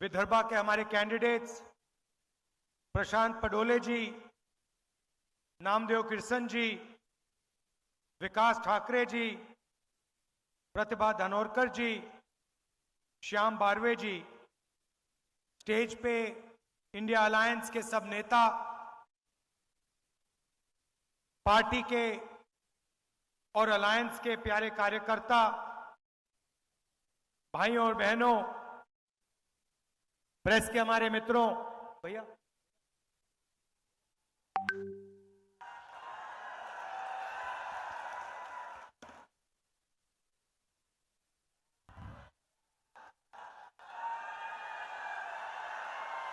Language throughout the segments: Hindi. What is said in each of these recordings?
विदर्भा के हमारे कैंडिडेट्स प्रशांत पडोले जी, नामदेव किरसन जी, विकास ठाकरे जी, प्रतिभा धनोरकर जी, श्याम बारवे जी, स्टेज पे इंडिया अलायंस के सब नेता, पार्टी के और अलायंस के प्यारे कार्यकर्ता, भाइयों और बहनों, प्रेस के हमारे मित्रों, भैया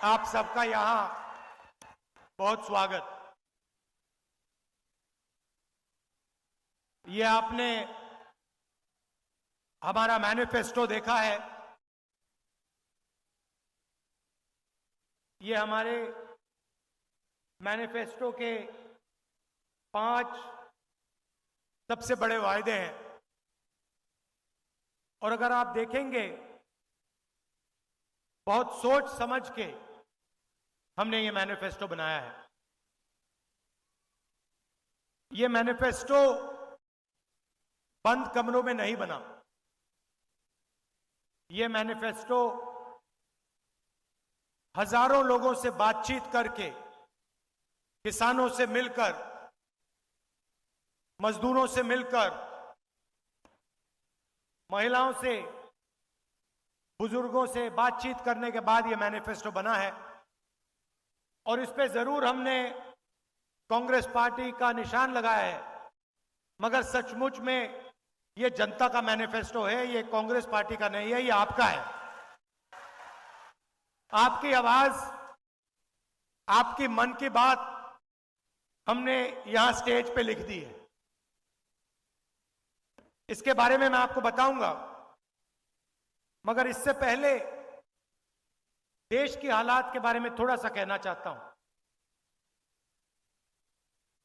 आप सबका यहां बहुत स्वागत। ये आपने हमारा मैनिफेस्टो देखा है। ये हमारे मैनिफेस्टो के 5 सबसे बड़े वायदे हैं। और अगर आप देखेंगे, बहुत सोच समझ के हमने ये मैनिफेस्टो बनाया है। ये मैनिफेस्टो बंद कमरों में नहीं बना। ये मैनिफेस्टो हजारों लोगों से बातचीत करके, किसानों से मिलकर, मजदूरों से मिलकर, महिलाओं से, बुजुर्गों से बातचीत करने के बाद ये मैनिफेस्टो बना है। और इस पे जरूर हमने कांग्रेस पार्टी का निशान लगाया है, मगर सचमुच में ये जनता का मैनिफेस्टो है, ये कांग्रेस पार्टी का नहीं है, ये आपका है। आपकी आवाज, आपकी मन की बात हमने यहां स्टेज पे लिख दी है। इसके बारे में मैं आपको बताऊंगा, मगर इससे पहले देश की हालात के बारे में थोड़ा सा कहना चाहता हूं।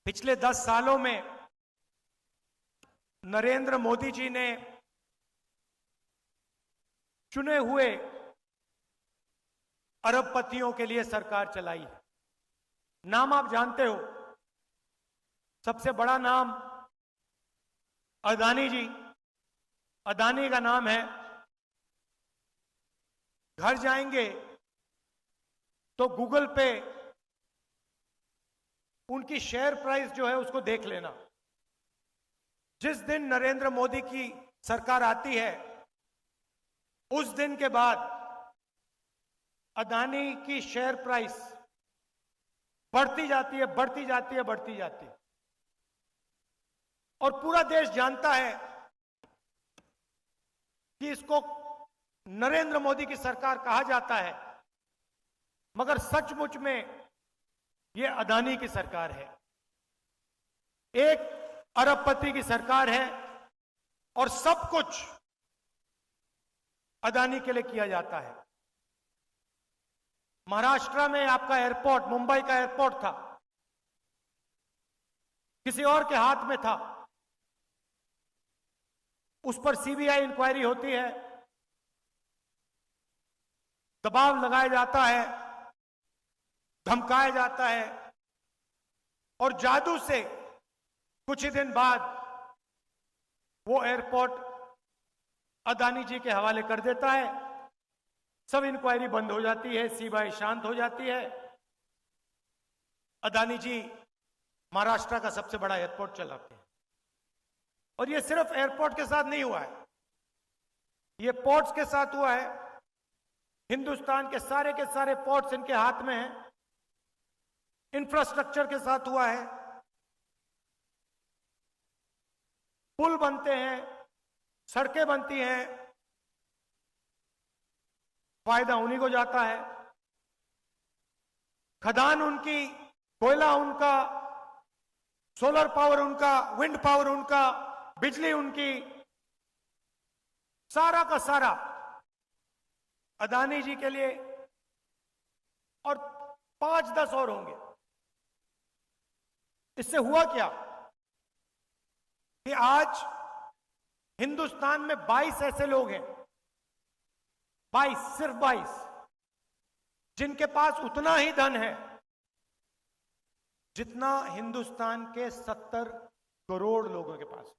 पिछले 10 सालों में नरेंद्र मोदी जी ने चुने हुए अरबपतियों के लिए सरकार चलाई। नाम आप जानते हो। सबसे बड़ा नाम अदानी जी। अदानी का नाम है। घर जाएंगे तो गूगल पे उनकी शेयर प्राइस जो है उसको देख लेना। जिस दिन नरेंद्र मोदी की सरकार आती है, उस दिन के बाद अदानी की शेयर प्राइस बढ़ती जाती है, बढ़ती जाती है, बढ़ती जाती है। और पूरा देश जानता है कि इसको नरेंद्र मोदी की सरकार कहा जाता है, मगर सचमुच में यह अदानी की सरकार है। एक अरबपति की सरकार है और सब कुछ अदानी के लिए किया जाता है। महाराष्ट्र में आपका एयरपोर्ट, मुंबई का एयरपोर्ट था, किसी और के हाथ में था। उस पर सीबीआई इंक्वायरी होती है, दबाव लगाया जाता है, धमकाया जाता है, और जादू से कुछ ही दिन बाद वो एयरपोर्ट अदानी जी के हवाले कर देता है। सब इंक्वायरी बंद हो जाती है, सीबीआई शांत हो जाती है। अदानी जी महाराष्ट्र का सबसे बड़ा एयरपोर्ट चलाते हैं। और ये सिर्फ एयरपोर्ट के साथ नहीं हुआ है, ये पोर्ट्स के साथ हुआ है। हिंदुस्तान के सारे पोर्ट्स इनके हाथ में हैं। इंफ्रास्ट्रक्चर के साथ हुआ है। पुल बनते हैं, सड़कें बनती हैं, फायदा उन्हीं को जाता है। खदान उनकी, कोयला उनका, सोलर पावर उनका, विंड पावर उनका, बिजली उनकी, सारा का सारा अदानी जी के लिए। और 5-10 और होंगे। इससे हुआ क्या कि आज हिंदुस्तान में 22 ऐसे लोग हैं, 22, सिर्फ 22, जिनके पास उतना ही धन है जितना हिंदुस्तान के 70 करोड़ लोगों के पास।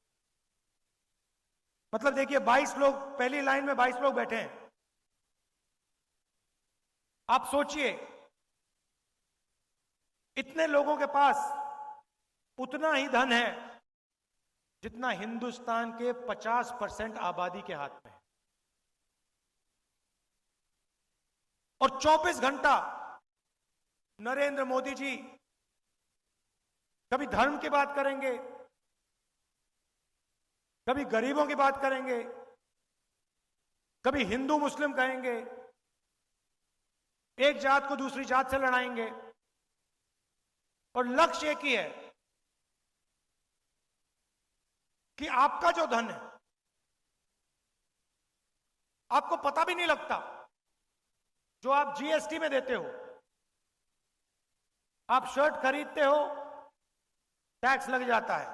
मतलब देखिए 22 लोग पहली लाइन में 22 लोग बैठे हैं। आप सोचिए इतने लोगों के पास उतना ही धन है जितना हिंदुस्तान के 50% आबादी के हाथ में है। और 24 घंटा नरेंद्र मोदी जी कभी धर्म की बात करेंगे, कभी गरीबों की बात करेंगे, कभी हिंदू मुस्लिम कहेंगे, एक जात को दूसरी जात से लड़ाएंगे। और लक्ष्य एक ही है कि आपका जो धन है आपको पता भी नहीं लगता। जो आप जीएसटी में देते हो, आप शर्ट खरीदते हो टैक्स लग जाता है,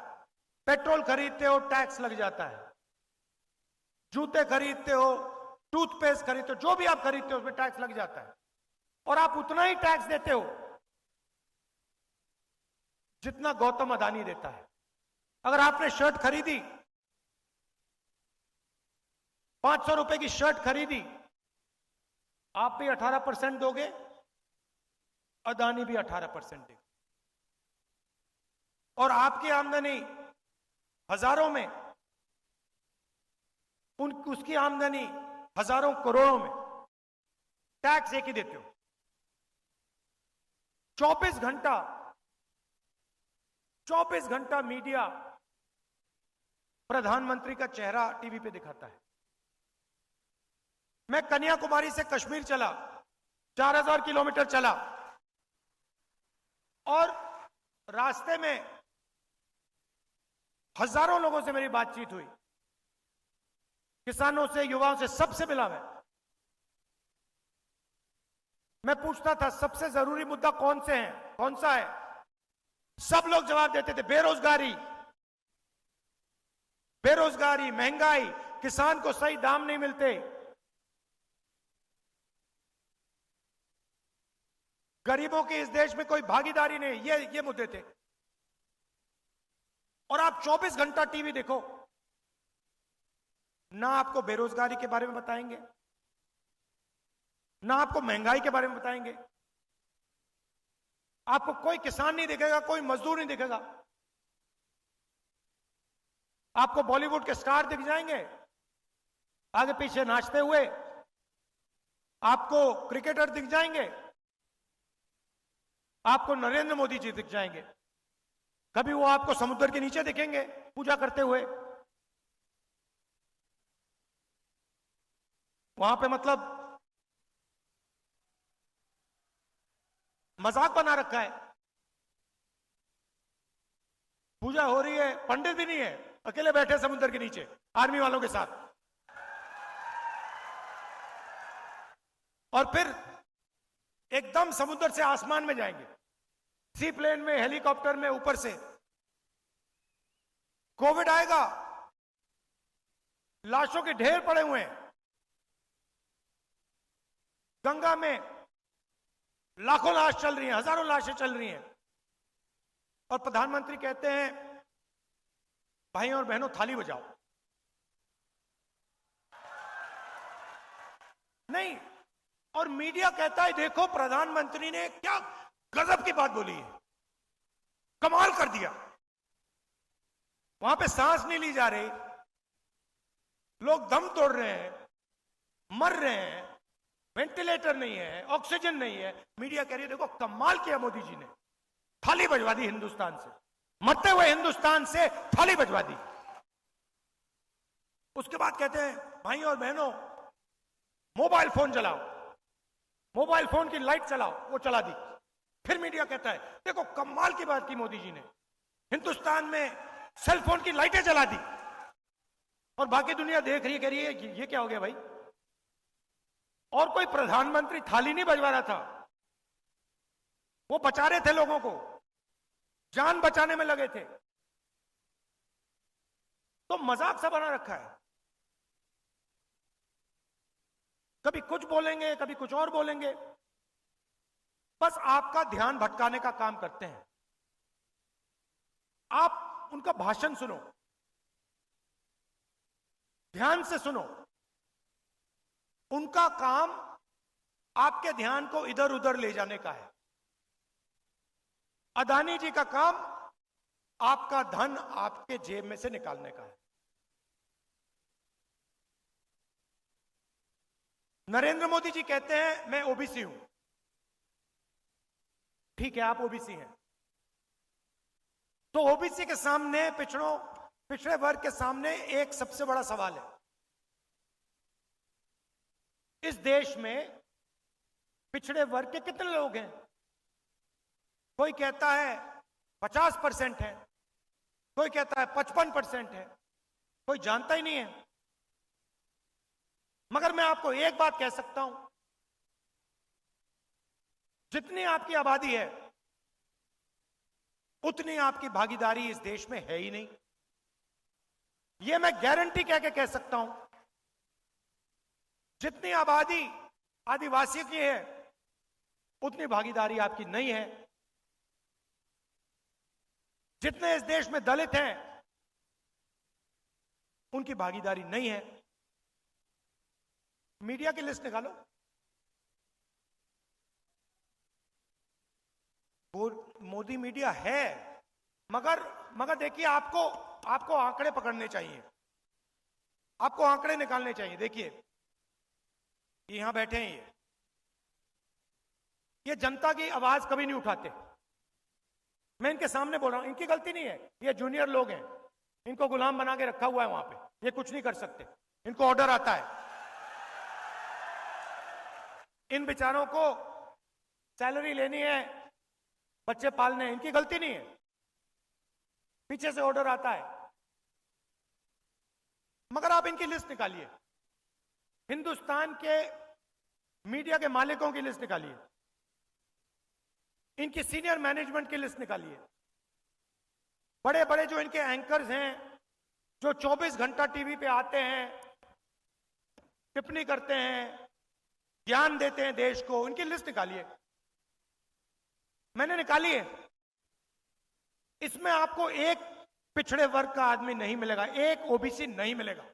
पेट्रोल खरीदते हो टैक्स लग जाता है, जूते खरीदते हो, टूथपेस्ट खरीदते हो, जो भी आप खरीदते हो उसमें टैक्स लग जाता है। और आप उतना ही टैक्स देते हो जितना गौतम अदानी देता है। अगर आपने शर्ट खरीदी, 500 रुपए की शर्ट खरीदी, आप भी 18% दोगे, अदानी भी 18% देगा। और आपकी आमदनी हजारों में, उसकी आमदनी हजारों करोड़ों में, टैक्स एक ही देते हो। 24 घंटा मीडिया प्रधानमंत्री का चेहरा टीवी पे दिखाता है। मैं कन्याकुमारी से कश्मीर चला, 4000 किलोमीटर चला, और रास्ते में हजारों लोगों से मेरी बातचीत हुई, किसानों से, युवाओं से, सबसे मिला मैं पूछता था सबसे जरूरी मुद्दा कौन से हैं, कौन सा है? सब लोग जवाब देते थे बेरोजगारी, बेरोजगारी, महंगाई, किसान को सही दाम नहीं मिलते, गरीबों की इस देश में कोई भागीदारी नहीं, ये मुद्दे थे। और आप 24 घंटा टीवी देखो, ना आपको बेरोजगारी के बारे में बताएंगे, ना आपको महंगाई के बारे में बताएंगे, आपको कोई किसान नहीं दिखेगा, कोई मजदूर नहीं दिखेगा। आपको बॉलीवुड के स्टार दिख जाएंगे आगे पीछे नाचते हुए, आपको क्रिकेटर दिख जाएंगे, आपको नरेंद्र मोदी जी दिख जाएंगे, कभी वो आपको समुद्र के नीचे दिखेंगे पूजा करते हुए। वहां पे मतलब मजाक बना रखा है, पूजा हो रही है, पंडित भी नहीं है, अकेले बैठे समुद्र के नीचे आर्मी वालों के साथ। और फिर एकदम समुद्र से आसमान में जाएंगे, सी प्लेन में, हेलीकॉप्टर में, ऊपर से। कोविड आएगा, लाशों के ढेर पड़े हुए हैं, गंगा में लाखों लाश चल रही हैं, हजारों लाशें चल रही हैं, और प्रधानमंत्री कहते हैं भाइयों और बहनों थाली बजाओ। नहीं, और मीडिया कहता है देखो प्रधानमंत्री ने क्या गजब की बात बोली है, कमाल कर दिया। वहां पे सांस नहीं ली जा रही, लोग दम तोड़ रहे हैं, मर रहे हैं, वेंटिलेटर नहीं है, ऑक्सीजन नहीं है। मीडिया कह रही है देखो कमाल किया मोदी जी ने, थाली बजवा दी हिंदुस्तान से, मरते हुए हिंदुस्तान से थाली बजवा दी। उसके बाद कहते हैं भाइयों और बहनों मोबाइल फोन जलाओ, मोबाइल फोन की लाइट चलाओ, वो चला दी। फिर मीडिया कहता है देखो कमाल की बात की मोदी जी ने, हिंदुस्तान में सेल फोन की लाइटें जला दी। और बाकी दुनिया देख रही है, कह रही है ये क्या हो गया भाई। और कोई प्रधानमंत्री थाली नहीं बजवा रहा था, वो बचा रहे थे लोगों को, जान बचाने में लगे थे। तो मजाक सा बना रखा है, कभी कुछ बोलेंगे, कभी कुछ और बोलेंगे। बस आपका ध्यान भटकाने का काम करते हैं। आप उनका भाषण सुनो, ध्यान से सुनो। उनका काम आपके ध्यान को इधर उधर ले जाने का है। अदानी जी का काम आपका धन आपके जेब में से निकालने का है। नरेंद्र मोदी जी कहते हैं मैं ओबीसी हूं। ठीक है, आप ओबीसी हैं, तो ओबीसी के सामने, पिछड़े वर्ग के सामने एक सबसे बड़ा सवाल है। इस देश में पिछड़े वर्ग के कितने लोग हैं? कोई कहता है 50% है, कोई कहता है 55% है, कोई जानता ही नहीं है। मगर मैं आपको एक बात कह सकता हूं, जितनी आपकी आबादी है उतनी आपकी भागीदारी इस देश में है ही नहीं। यह मैं गारंटी कह के कह सकता हूं। जितनी आबादी आदिवासी की है उतनी भागीदारी आपकी नहीं है। जितने इस देश में दलित हैं उनकी भागीदारी नहीं है। मीडिया की लिस्ट निकालो। मोदी मीडिया है, मगर देखिए, आपको आंकड़े पकड़ने चाहिए, आपको आंकड़े निकालने चाहिए। देखिए, यहां बैठे हैं ये जनता की आवाज कभी नहीं उठाते। मैं इनके सामने बोल रहा हूं, इनकी गलती नहीं है, ये जूनियर लोग हैं, इनको गुलाम बना के रखा हुआ है वहां पे, ये कुछ नहीं कर सकते। इनको ऑर्डर आता है, इन बेचारों को सैलरी लेनी है, बच्चे पालने हैं, इनकी गलती नहीं है, पीछे से ऑर्डर आता है। मगर आप इनकी लिस्ट निकालिए, हिंदुस्तान के मीडिया के मालिकों की लिस्ट निकालिए, इनकी सीनियर मैनेजमेंट की लिस्ट निकालिए। बड़े बड़े जो इनके एंकर्स हैं, जो 24 घंटा टीवी पे आते हैं, टिप्पणी करते हैं, ज्ञान देते हैं देश को, उनकी लिस्ट निकालिए। मैंने निकाली है। इसमें आपको एक पिछड़े वर्ग का आदमी नहीं मिलेगा, एक ओबीसी नहीं मिलेगा,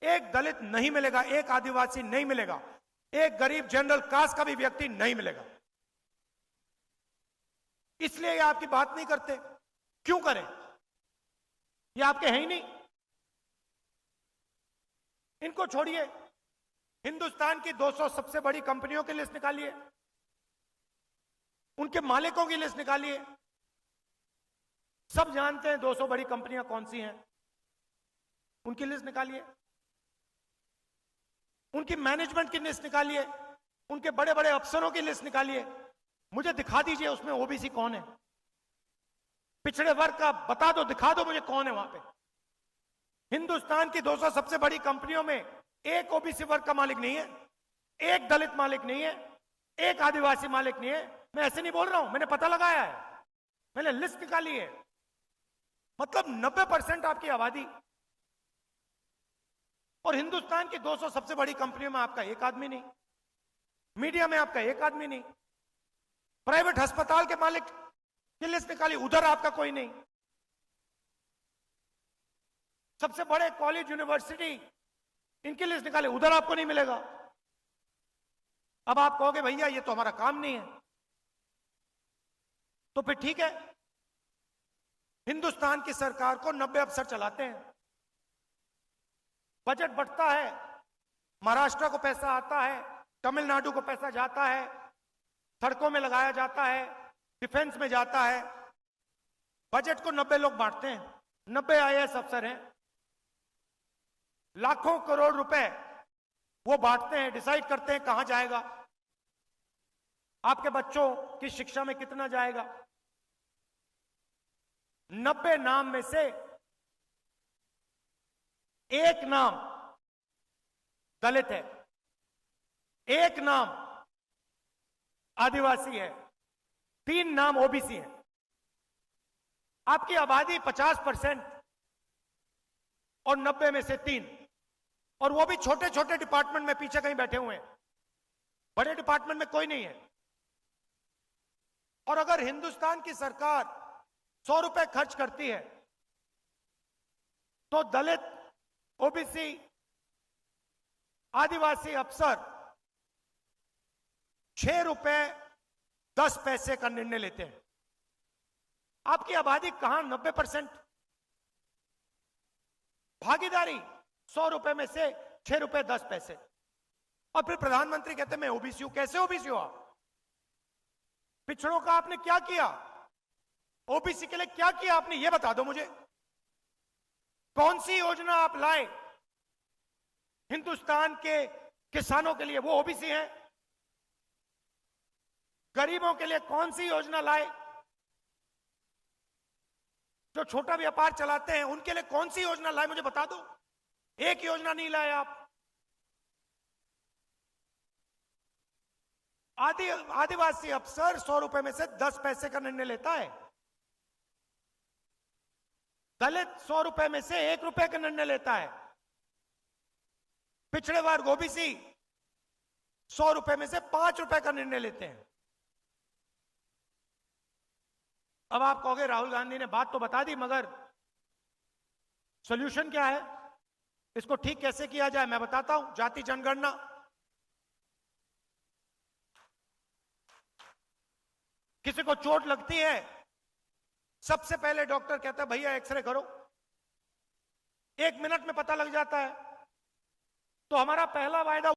एक दलित नहीं मिलेगा, एक आदिवासी नहीं मिलेगा, एक गरीब जनरल कास्ट का भी व्यक्ति नहीं मिलेगा। इसलिए ये आपकी बात नहीं करते। क्यों करें? ये आपके हैं ही नहीं। इनको छोड़िए, हिंदुस्तान की 200 सबसे बड़ी कंपनियों की लिस्ट निकालिए, उनके मालिकों की लिस्ट निकालिए। सब जानते हैं 200 बड़ी कंपनियां कौन सी हैं, उनकी लिस्ट निकालिए। उनकी मैनेजमेंट की लिस्ट निकालिए, उनके बड़े बड़े अफसरों की लिस्ट निकालिए। मुझे दिखा दीजिए उसमें ओबीसी कौन है, पिछड़े वर्ग का बता दो, दिखा दो मुझे कौन है वहां पे। हिंदुस्तान की 200 सबसे बड़ी कंपनियों में एक ओबीसी वर्ग का मालिक नहीं है, एक दलित मालिक नहीं है, एक आदिवासी मालिक नहीं है। मैं ऐसे नहीं बोल रहा हूं, मैंने पता लगाया है, मैंने लिस्ट निकाली है। मतलब 90% आपकी आबादी, और हिंदुस्तान की 200 सबसे बड़ी कंपनियों में आपका एक आदमी नहीं, मीडिया में आपका एक आदमी नहीं, प्राइवेट अस्पताल के मालिक की लिस्ट निकाली, उधर आपका कोई नहीं, सबसे बड़े कॉलेज यूनिवर्सिटी इनकी लिस्ट निकाले, उधर आपको नहीं मिलेगा। अब आप कहोगे भैया ये तो हमारा काम नहीं है, तो फिर ठीक है, हिंदुस्तान की सरकार को 90 अफसर चलाते हैं, बजट बढ़ता है, महाराष्ट्र को पैसा आता है, तमिलनाडु को पैसा जाता है, सड़कों में लगाया जाता है, डिफेंस में जाता है। बजट को 90 लोग बांटते हैं, 90 आईएएस अफसर हैं, लाखों करोड़ रुपए वो बांटते हैं, डिसाइड करते हैं कहां जाएगा, आपके बच्चों की शिक्षा में कितना जाएगा। 90 नाम में से एक नाम दलित है, एक नाम आदिवासी है, 3 नाम ओबीसी है। आपकी आबादी 50% और 90 में से 3, और वो भी छोटे छोटे डिपार्टमेंट में पीछे कहीं बैठे हुए हैं, बड़े डिपार्टमेंट में कोई नहीं है। और अगर हिंदुस्तान की सरकार 100 रुपए खर्च करती है तो दलित, ओबीसी, आदिवासी अफसर 6 रुपए 10 पैसे का निर्णय लेते हैं। आपकी आबादी कहां 90% भागीदारी 100 रुपए में से 6 रुपए 10 पैसे। और फिर प्रधानमंत्री कहते हैं मैं ओबीसी हूं। कैसे ओबीसी हो आप? पिछड़ों का आपने क्या किया? ओबीसी के लिए क्या किया आपने? यह बता दो मुझे। कौन सी योजना आप लाए हिंदुस्तान के किसानों के लिए? वो ओबीसी हैं। गरीबों के लिए कौन सी योजना लाए? जो छोटा व्यापार चलाते हैं उनके लिए कौन सी योजना लाए? मुझे बता दो। एक योजना नहीं लाए आप। आदिवासी अफसर 100 रुपए में से 10 पैसे का निर्णय लेता है। दलित 100 रुपए में से 1 रुपए का निर्णय लेता है। पिछड़े वर्ग ओबीसी 100 रुपए में से 5 रुपए का निर्णय लेते हैं। अब आप कहोगे राहुल गांधी ने बात तो बता दी, मगर सॉल्यूशन क्या है? इसको ठीक कैसे किया जाए मैं बताता हूं। जाति जनगणना, किसी को चोट लगती है, सबसे पहले डॉक्टर कहता है भैया एक्सरे करो, 1 मिनट में पता लग जाता है। तो हमारा पहला वायदा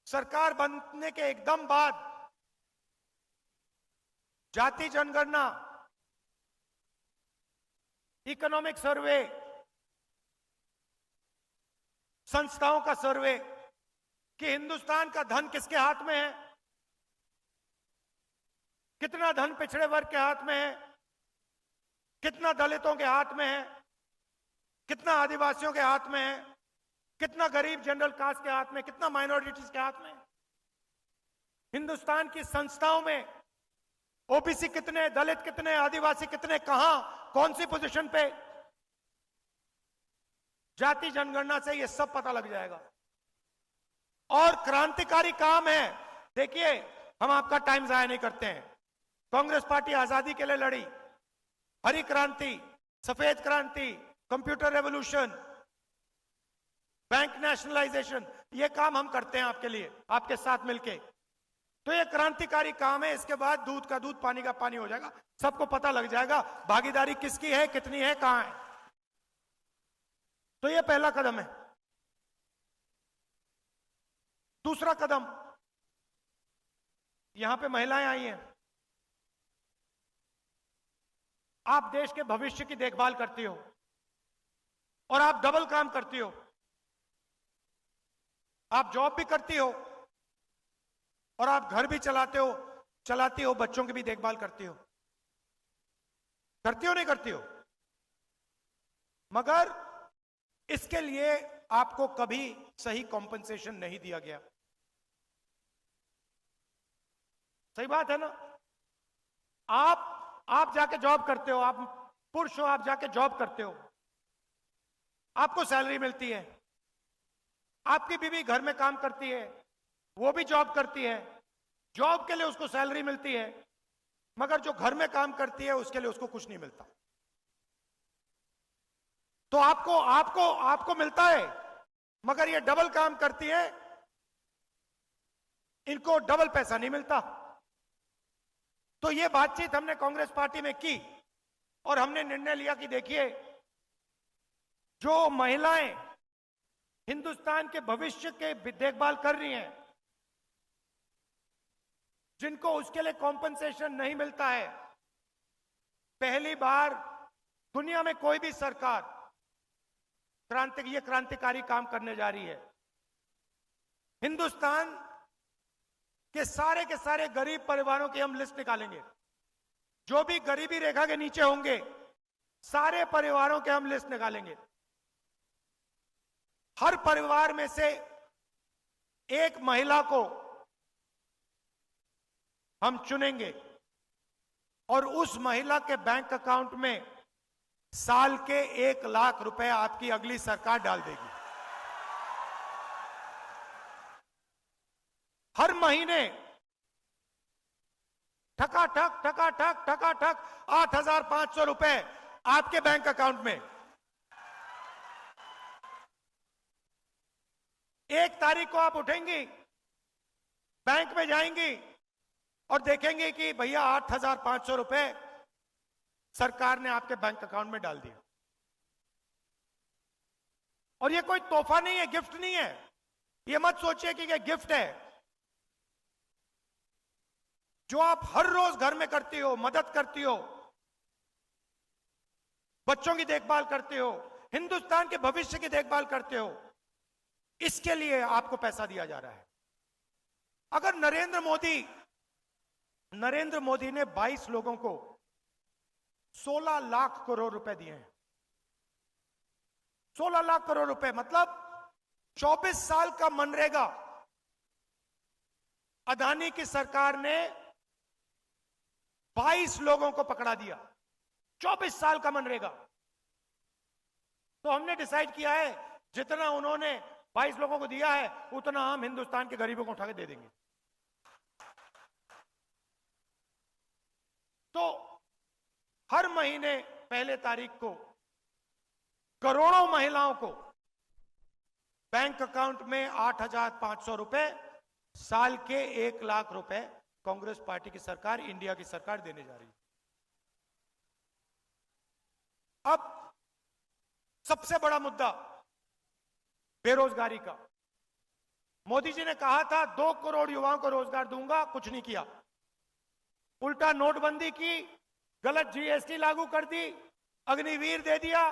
सरकार बनने के एकदम बाद जाति जनगणना, इकोनॉमिक सर्वे, संस्थाओं का सर्वे कि हिंदुस्तान का धन किसके हाथ में है, कितना धन पिछड़े वर्ग के हाथ में है, कितना दलितों के हाथ में है, कितना आदिवासियों के हाथ में है, कितना गरीब जनरल कास्ट के हाथ में, कितना माइनॉरिटीज के हाथ में। हिंदुस्तान की संस्थाओं में ओबीसी कितने, दलित कितने, आदिवासी कितने, कहां, कौन सी पोजीशन पे। जाति जनगणना से यह सब पता लग जाएगा। और क्रांतिकारी काम है। देखिए, हम आपका टाइम जाया नहीं करते हैं। कांग्रेस पार्टी आजादी के लिए लड़ी, हरी क्रांति, सफेद क्रांति, कंप्यूटर रेवोल्यूशन, बैंक नेशनलाइजेशन, ये काम हम करते हैं आपके लिए, आपके साथ मिलके। तो ये क्रांतिकारी काम है। इसके बाद दूध का दूध, पानी का पानी हो जाएगा। सबको पता लग जाएगा भागीदारी किसकी है, कितनी है, कहां है। तो ये पहला कदम है। दूसरा कदम, यहां पे महिलाएं आई हैं। आप देश के भविष्य की देखभाल करती हो और आप डबल काम करती हो। आप जॉब भी करती हो और आप घर भी चलाती हो, बच्चों की भी देखभाल करती हो। करती हो नहीं करती हो? मगर इसके लिए आपको कभी सही कॉम्पनसेशन नहीं दिया गया। सही बात है ना? आप जाके जॉब करते हो, आप पुरुष हो, आप जाके जॉब करते हो, आपको सैलरी मिलती है। आपकी बीवी घर में काम करती है, वो भी जॉब करती है, जॉब के लिए उसको सैलरी मिलती है। मगर जो घर में काम करती है उसके लिए उसको कुछ नहीं मिलता। तो आपको मिलता है, मगर ये डबल काम करती है, इनको डबल पैसा नहीं मिलता। तो ये बातचीत हमने कांग्रेस पार्टी में की और हमने निर्णय लिया कि देखिए, जो महिलाएं हिंदुस्तान के भविष्य के देखभाल कर रही हैं, जिनको उसके लिए कॉम्पनसेशन नहीं मिलता है, पहली बार दुनिया में कोई भी सरकार ये क्रांतिकारी काम करने जा रही है। हिंदुस्तान के सारे गरीब परिवारों की हम लिस्ट निकालेंगे। जो भी गरीबी रेखा के नीचे होंगे, सारे परिवारों के हम लिस्ट निकालेंगे। हर परिवार में से एक महिला को हम चुनेंगे और उस महिला के बैंक अकाउंट में साल के 1 लाख रुपए आपकी अगली सरकार डाल देगी। हर महीने ठकाठक ठकाठक ठकाठक 8,500 रुपए आपके बैंक अकाउंट में। 1 तारीख को आप उठेंगी, बैंक में जाएंगी और देखेंगे कि भैया 8,500 रुपए सरकार ने आपके बैंक अकाउंट में डाल दिया। और ये कोई तोहफा नहीं है, गिफ्ट नहीं है। ये मत सोचिए कि ये गिफ्ट है। जो आप हर रोज घर में करती हो, मदद करती हो, बच्चों की देखभाल करते हो, हिंदुस्तान के भविष्य की देखभाल करते हो, इसके लिए आपको पैसा दिया जा रहा है। अगर नरेंद्र मोदी ने 22 लोगों को 16 लाख करोड़ रुपए दिए हैं। 16 लाख करोड़ रुपए मतलब 24 साल का मनरेगा अदानी की सरकार ने 22 लोगों को पकड़ा दिया। 24 साल का मनरेगा। तो हमने डिसाइड किया है जितना उन्होंने 22 लोगों को दिया है उतना हम हिंदुस्तान के गरीबों को उठा के दे देंगे। तो हर महीने पहले तारीख को करोड़ों महिलाओं को बैंक अकाउंट में 8,500 रुपए, साल के 1 लाख रुपए कांग्रेस पार्टी की सरकार, इंडिया की सरकार देने जा रही है। अब सबसे बड़ा मुद्दा बेरोजगारी का। मोदी जी ने कहा था 2 करोड़ युवाओं को रोजगार दूंगा, कुछ नहीं किया। उल्टा नोटबंदी की, गलत जीएसटी लागू कर दी, अग्निवीर दे दिया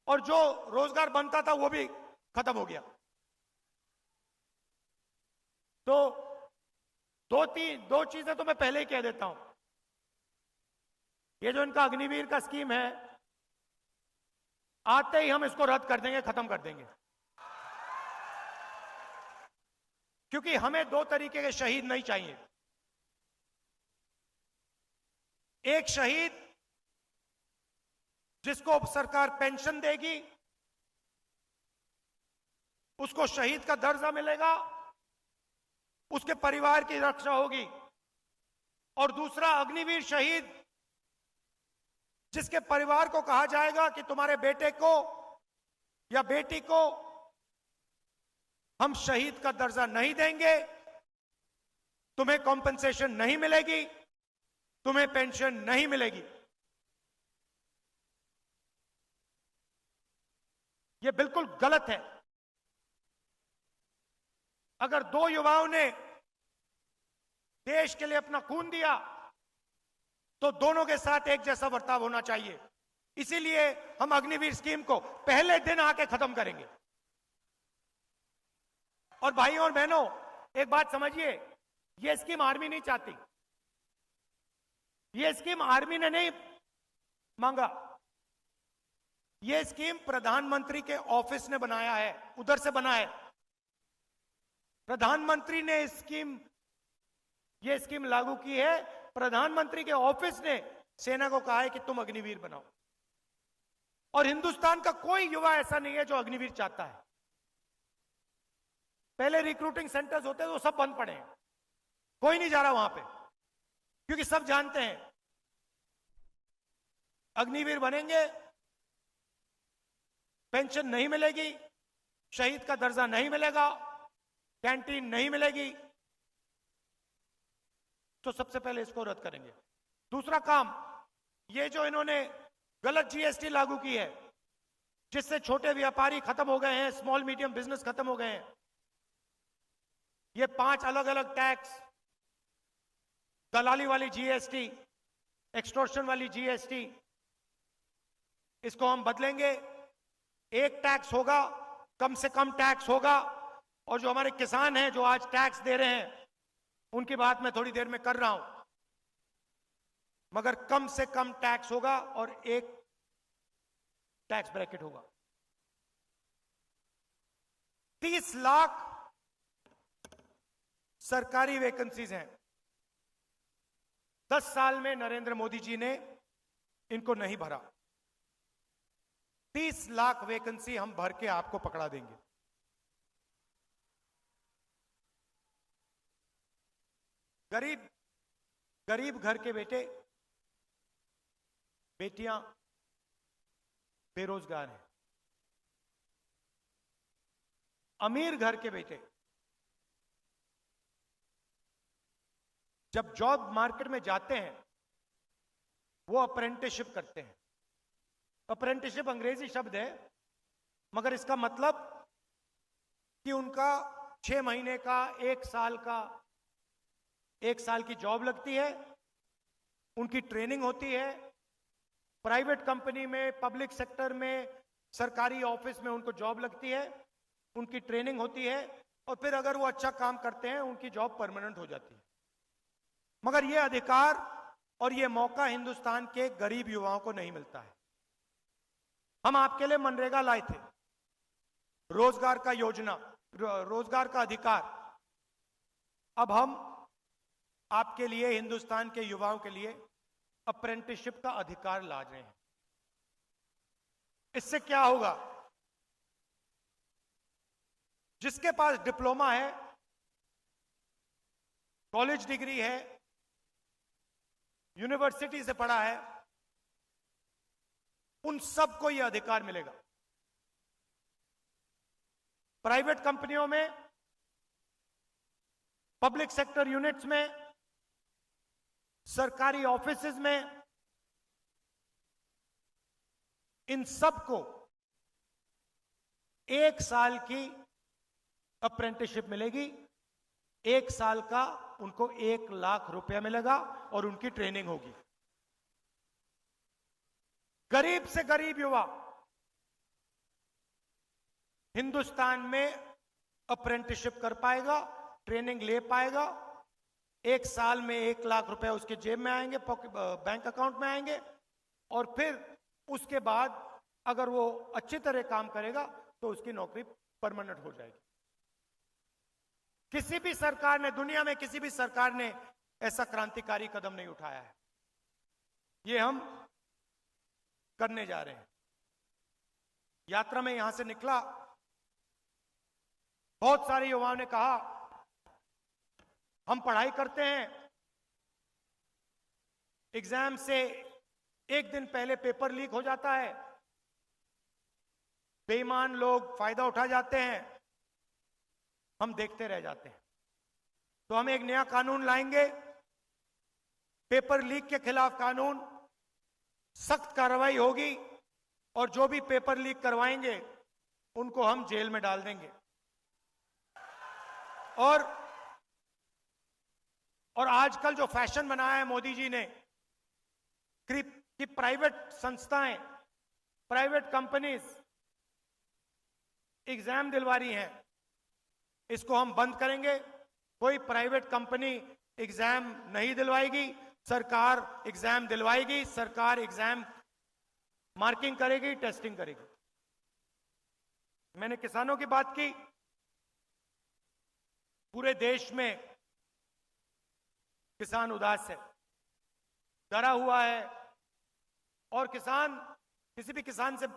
और जो रोजगार बनता था वो भी खत्म हो गया। तो दो चीजें तो मैं पहले ही कह देता हूं। ये जो इनका अग्निवीर का स्कीम है, आते ही हम इसको रद्द कर देंगे, खत्म कर देंगे। क्योंकि हमें 2 तरीके के शहीद नहीं चाहिए। एक शहीद जिसको सरकार पेंशन देगी, उसको शहीद का दर्जा मिलेगा, उसके परिवार की रक्षा होगी। और दूसरा अग्निवीर शहीद जिसके परिवार को कहा जाएगा कि तुम्हारे बेटे को या बेटी को हम शहीद का दर्जा नहीं देंगे, तुम्हें कॉम्पेंसेशन नहीं मिलेगी, तुम्हें पेंशन नहीं मिलेगी। यह बिल्कुल गलत है। अगर 2 युवाओं ने देश के लिए अपना खून दिया तो दोनों के साथ एक जैसा बर्ताव होना चाहिए। इसीलिए हम अग्निवीर स्कीम को पहले दिन आके खत्म करेंगे। और भाइयों और बहनों, एक बात समझिए, यह स्कीम आर्मी नहीं चाहती। यह स्कीम आर्मी ने नहीं मांगा। यह स्कीम प्रधानमंत्री के ऑफिस ने बनाया है, उधर से बना है। प्रधानमंत्री ने यह स्कीम लागू की है। प्रधानमंत्री के ऑफिस ने सेना को कहा है कि तुम अग्निवीर बनाओ। और हिंदुस्तान का कोई युवा ऐसा नहीं है जो अग्निवीर चाहता है। पहले रिक्रूटिंग सेंटर्स होते थे, वो सब बंद पड़े हैं, कोई नहीं जा रहा वहां पे, क्योंकि सब जानते हैं अग्निवीर बनेंगे, पेंशन नहीं मिलेगी, शहीद का दर्जा नहीं मिलेगा, कैंटीन नहीं मिलेगी। तो सबसे पहले इसको रद्द करेंगे। दूसरा काम, ये जो इन्होंने गलत जीएसटी लागू की है, जिससे छोटे व्यापारी खत्म हो गए हैं, स्मॉल मीडियम बिजनेस खत्म हो गए हैं। ये 5 अलग अलग टैक्स, दलाली वाली जीएसटी, एक्सटॉर्शन वाली जीएसटी, इसको हम बदलेंगे। एक टैक्स होगा, कम से कम टैक्स होगा। और जो हमारे किसान हैं जो आज टैक्स दे रहे हैं, उनकी बात मैं थोड़ी देर में कर रहा हूं, मगर कम से कम टैक्स होगा और एक टैक्स ब्रैकेट होगा। 30 लाख सरकारी वैकेंसीज हैं। 10 साल में नरेंद्र मोदी जी ने इनको नहीं भरा। 30 लाख वैकेंसी हम भर के आपको पकड़ा देंगे। गरीब गरीब घर के बेटे बेटियां बेरोजगार हैं। अमीर घर के बेटे जब जॉब मार्केट में जाते हैं वो अप्रेंटिसशिप करते हैं। अप्रेंटिसशिप अंग्रेजी शब्द है, मगर इसका मतलब कि उनका 6 महीने का, 1 साल की जॉब लगती है, उनकी ट्रेनिंग होती है। प्राइवेट कंपनी में, पब्लिक सेक्टर में, सरकारी ऑफिस में उनको जॉब लगती है, उनकी ट्रेनिंग होती है, और फिर अगर वो अच्छा काम करते हैं उनकी जॉब परमानेंट हो जाती है। मगर ये अधिकार और ये मौका हिंदुस्तान के गरीब युवाओं को नहीं मिलता है। हम आपके लिए मनरेगा लाए थे, रोजगार का योजना, रोजगार का अधिकार। अब हम आपके लिए, हिंदुस्तान के युवाओं के लिए अप्रेंटिसशिप का अधिकार ला रहे हैं। इससे क्या होगा? जिसके पास डिप्लोमा है, कॉलेज डिग्री है, यूनिवर्सिटी से पढ़ा है, उन सबको यह अधिकार मिलेगा। प्राइवेट कंपनियों में, पब्लिक सेक्टर यूनिट्स में, सरकारी ऑफिसेज में, इन सबको 1 साल की अप्रेंटिसशिप मिलेगी। 1 साल का उनको 1 लाख रुपया मिलेगा और उनकी ट्रेनिंग होगी। गरीब से गरीब युवा हिंदुस्तान में अप्रेंटिसशिप कर पाएगा, ट्रेनिंग ले पाएगा। 1 साल में 1 लाख रुपए उसके जेब में आएंगे, बैंक अकाउंट में आएंगे, और फिर उसके बाद अगर वो अच्छी तरह काम करेगा तो उसकी नौकरी परमानेंट हो जाएगी। किसी भी सरकार ने, दुनिया में किसी भी सरकार ने ऐसा क्रांतिकारी कदम नहीं उठाया है। ये हम करने जा रहे हैं। यात्रा में यहां से निकला, बहुत सारे युवाओं ने कहा हम पढ़ाई करते हैं, एग्जाम से 1 दिन पहले पेपर लीक हो जाता है, बेईमान लोग फायदा उठा जाते हैं, हम देखते रह जाते हैं। तो हम एक नया कानून लाएंगे, पेपर लीक के खिलाफ कानून, सख्त कार्रवाई होगी, और जो भी पेपर लीक करवाएंगे उनको हम जेल में डाल देंगे। और आजकल जो फैशन बनाया है मोदी जी ने कि प्राइवेट संस्थाएं, प्राइवेट कंपनीज एग्जाम दिलवा रही हैं, इसको हम बंद करेंगे। कोई प्राइवेट कंपनी एग्जाम नहीं दिलवाएगी, सरकार एग्जाम दिलवाएगी, सरकार एग्जाम मार्किंग करेगी, टेस्टिंग करेगी। मैंने किसानों की बात की। पूरे देश में किसान उदास है, डरा हुआ है, और किसान, किसी भी किसान से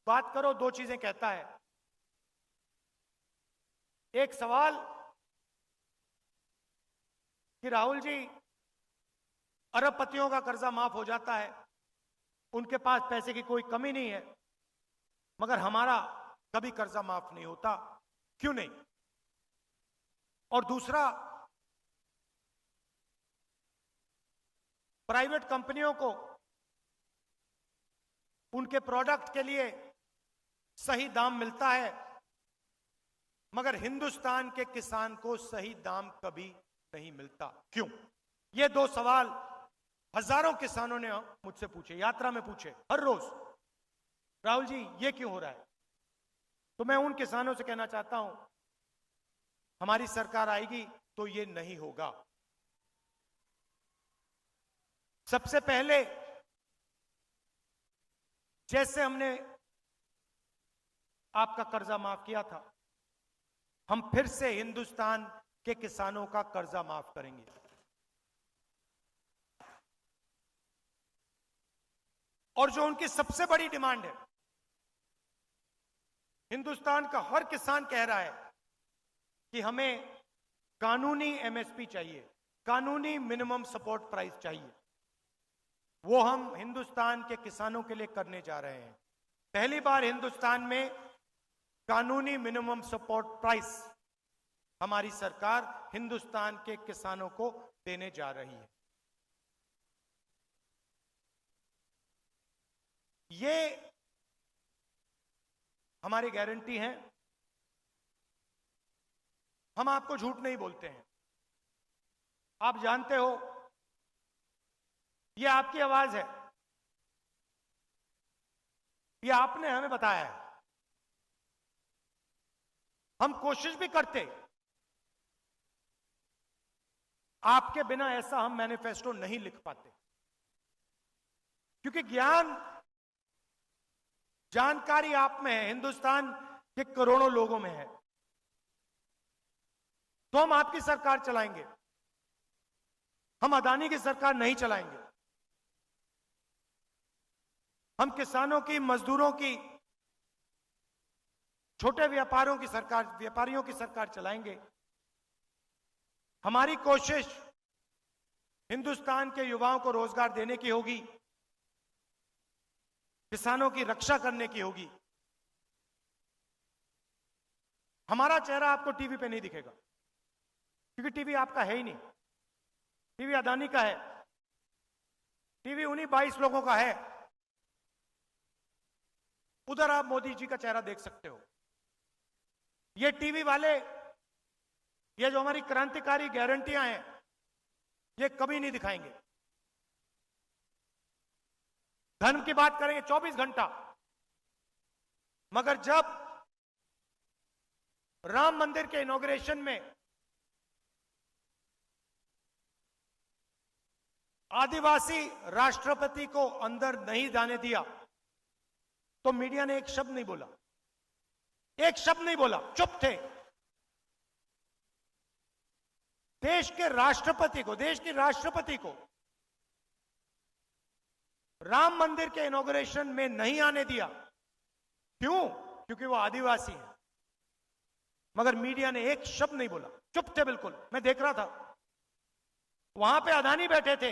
बात करो 2 चीजें कहता है। एक सवाल कि राहुल जी, अरबपतियों का कर्जा माफ हो जाता है, उनके पास पैसे की कोई कमी नहीं है, मगर हमारा कभी कर्जा माफ नहीं होता, क्यों नहीं? और दूसरा, प्राइवेट कंपनियों को उनके प्रोडक्ट के लिए सही दाम मिलता है, मगर हिंदुस्तान के किसान को सही दाम कभी नहीं मिलता, क्यों? ये 2 सवाल हजारों किसानों ने मुझसे पूछे, यात्रा में पूछे, हर रोज, राहुल जी ये क्यों हो रहा है? तो मैं उन किसानों से कहना चाहता हूं, हमारी सरकार आएगी तो ये नहीं होगा। सबसे पहले जैसे हमने आपका कर्जा माफ किया था, हम फिर से हिंदुस्तान के किसानों का कर्जा माफ करेंगे। और जो उनकी सबसे बड़ी डिमांड है, हिंदुस्तान का हर किसान कह रहा है कि हमें कानूनी एमएसपी चाहिए, कानूनी मिनिमम सपोर्ट प्राइस चाहिए। वो हम हिंदुस्तान के किसानों के लिए करने जा रहे हैं। पहली बार हिंदुस्तान में कानूनी मिनिमम सपोर्ट प्राइस हमारी सरकार हिंदुस्तान के किसानों को देने जा रही है। ये हमारी गारंटी है। हम आपको झूठ नहीं बोलते हैं। आप जानते हो, ये आपकी आवाज है, ये आपने हमें बताया है। हम कोशिश भी करते, आपके बिना ऐसा हम मैनिफेस्टो नहीं लिख पाते, क्योंकि ज्ञान, जानकारी आप में है, हिंदुस्तान के करोड़ों लोगों में है। तो हम आपकी सरकार चलाएंगे, हम अदानी की सरकार नहीं चलाएंगे। हम किसानों की, मजदूरों की, छोटे व्यापारियों की सरकार चलाएंगे। हमारी कोशिश हिंदुस्तान के युवाओं को रोजगार देने की होगी, किसानों की रक्षा करने की होगी। हमारा चेहरा आपको टीवी पे नहीं दिखेगा, क्योंकि टीवी आपका है ही नहीं। टीवी अदानी का है, टीवी उन्हीं 22 लोगों का है। उधर आप मोदी जी का चेहरा देख सकते हो। ये टीवी वाले, ये जो हमारी क्रांतिकारी गारंटियां हैं, ये कभी नहीं दिखाएंगे। धर्म की बात करेंगे 24 घंटा, मगर जब राम मंदिर के इनॉग्रेशन में आदिवासी राष्ट्रपति को अंदर नहीं जाने दिया, तो मीडिया ने एक शब्द नहीं बोला, एक शब्द नहीं बोला, चुप थे। देश के राष्ट्रपति को, देश की राष्ट्रपति को राम मंदिर के इनॉग्रेशन में नहीं आने दिया। क्यों? क्योंकि वो आदिवासी है। मगर मीडिया ने एक शब्द नहीं बोला, चुप थे बिल्कुल। मैं देख रहा था, वहां पे अदानी बैठे थे,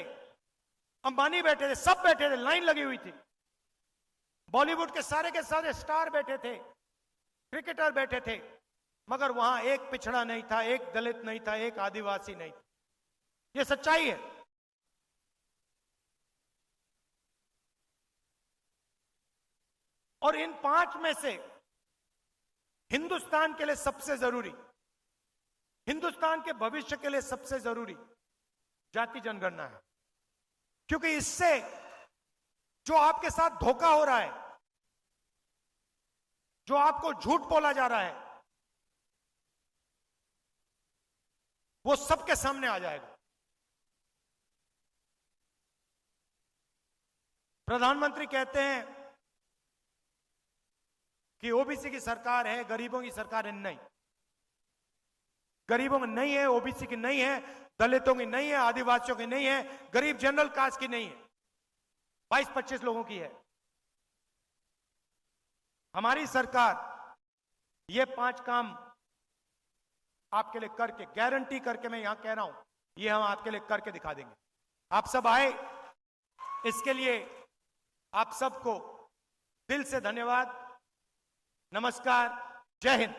अंबानी बैठे थे, सब बैठे थे, लाइन लगी हुई थी। बॉलीवुड के सारे स्टार बैठे थे, क्रिकेटर बैठे थे, मगर वहां एक पिछड़ा नहीं था, एक दलित नहीं था, एक आदिवासी नहीं था। यह सच्चाई है। और इन 5 में से हिंदुस्तान के लिए सबसे जरूरी, हिंदुस्तान के भविष्य के लिए सबसे जरूरी जाति जनगणना है। क्योंकि इससे जो आपके साथ धोखा हो रहा है, जो आपको झूठ बोला जा रहा है, वो सबके सामने आ जाएगा। प्रधानमंत्री कहते हैं कि ओबीसी की सरकार है, गरीबों की सरकार है। नहीं, गरीबों में नहीं है, ओबीसी की नहीं है, दलितों की नहीं है, आदिवासियों की नहीं है, गरीब जनरल कास्ट की नहीं है, 22-25 लोगों की है। हमारी सरकार ये 5 काम आपके लिए करके, गारंटी करके, मैं यहां कह रहा हूं, ये हम आपके लिए करके दिखा देंगे। आप सब आए, इसके लिए आप सबको दिल से धन्यवाद। नमस्कार, जय हिंद।